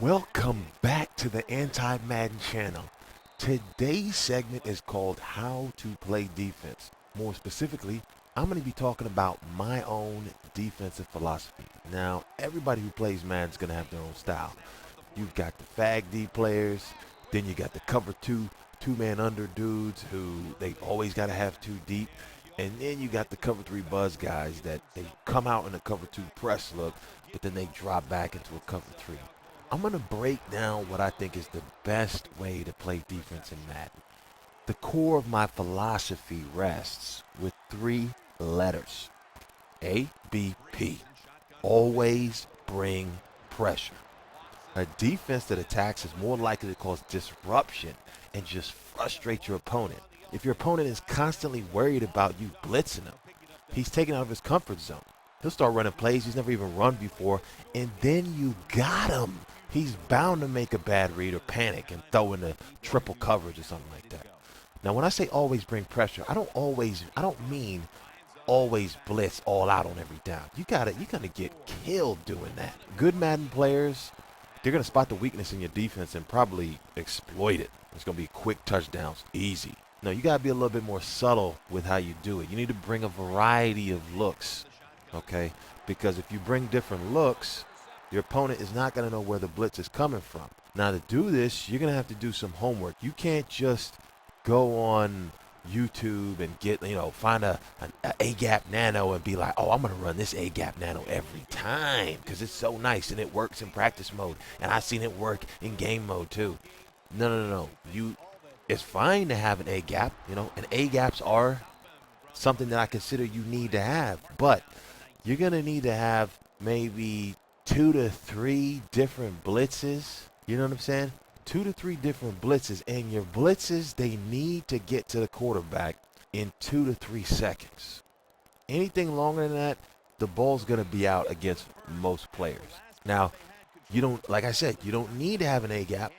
Welcome back to the Anti Madden channel. Today's segment is called How to Play Defense. More specifically, I'm going to be talking about my own defensive philosophy. Now, everybody who plays Madden is going to have their own style. You've got the fag D players, then you got the cover two-man under dudes who they always got to have two deep. And then you got the cover three buzz guys that they come out in a cover two press look, but then they drop back into a cover three. I'm going to break down what I think is the best way to play defense in Madden. The core of my philosophy rests with three letters. ABP. Always bring pressure. A defense that attacks is more likely to cause disruption and just frustrate your opponent. If your opponent is constantly worried about you blitzing him, he's taken out of his comfort zone. He'll start running plays he's never even run before, and then you got him. He's bound to make a bad read or panic and throw in a triple coverage or something like that. Now, when I say always bring pressure, I don't mean always blitz all out on every down. You're gonna get killed doing that. Good Madden players, they're gonna spot the weakness in your defense and probably exploit it. It's gonna be quick touchdowns, easy. No, you gotta be a little bit more subtle with how you do it. You need to bring a variety of looks, okay? Because if you bring different looks, your opponent is not going to know where the blitz is coming from. Now, to do this, you're going to have to do some homework. You can't just go on YouTube and find an A-gap nano and be like, oh, I'm going to run this A-gap nano every time because it's so nice and it works in practice mode. And I've seen it work in game mode too. No. It's fine to have an A-gap, and A-gaps are something that I consider you need to have. But you're going to need to have maybe 2 to 3 different blitzes. You know what I'm saying? 2 to 3 different blitzes. And your blitzes, they need to get to the quarterback in 2 to 3 seconds. Anything longer than that, the ball's going to be out against most players. Now, like I said, you don't need to have an A-gap.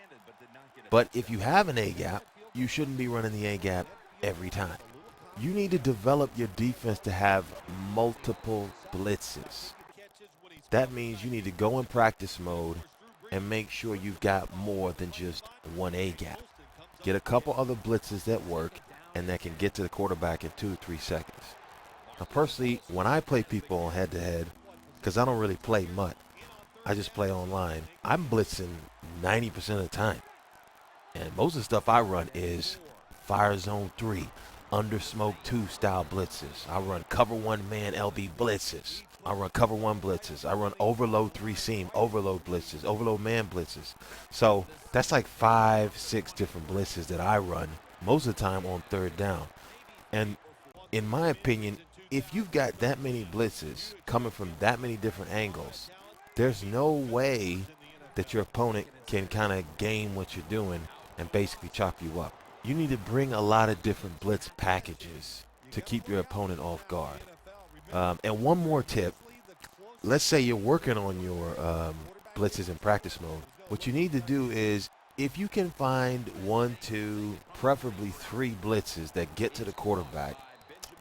But if you have an A-gap, you shouldn't be running the A-gap every time. You need to develop your defense to have multiple blitzes. That means you need to go in practice mode and make sure you've got more than just one A-gap. Get a couple other blitzes that work and that can get to the quarterback in 2 to 3 seconds. Now, personally, when I play people on head-to-head, because I don't really play MUT, I just play online, I'm blitzing 90% of the time. And most of the stuff I run is Fire Zone 3, Under Smoke 2 style blitzes. I run cover one man LB blitzes. I run cover one blitzes. I run overload 3 seam, overload blitzes, overload man blitzes. So that's like 5-6 different blitzes that I run most of the time on third down. And in my opinion, if you've got that many blitzes coming from that many different angles, there's no way that your opponent can kind of game what you're doing and basically chop you up. You need to bring a lot of different blitz packages to keep your opponent off guard. And one more tip, let's say you're working on your blitzes in practice mode. What you need to do is, if you can find 1, 2, preferably 3 blitzes that get to the quarterback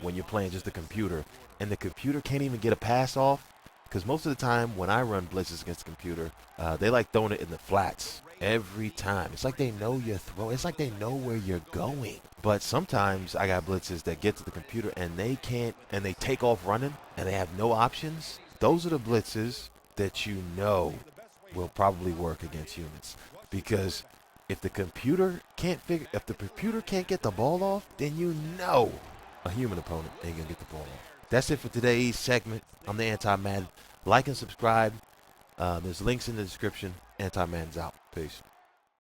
when you're playing just the computer, and the computer can't even get a pass off, because most of the time when I run blitzes against the computer, they like throwing it in the flats every time. It's like they know your throw. It's like they know where you're going. But sometimes I got blitzes that get to the computer and they can't, and they take off running and they have no options. Those are the blitzes that will probably work against humans, because if the computer can't get the ball off, then a human opponent ain't gonna get the ball off. That's it for today's segment. I'm the Anti Madden. Like and subscribe. There's links in the description. Anti Madden's out. Peace.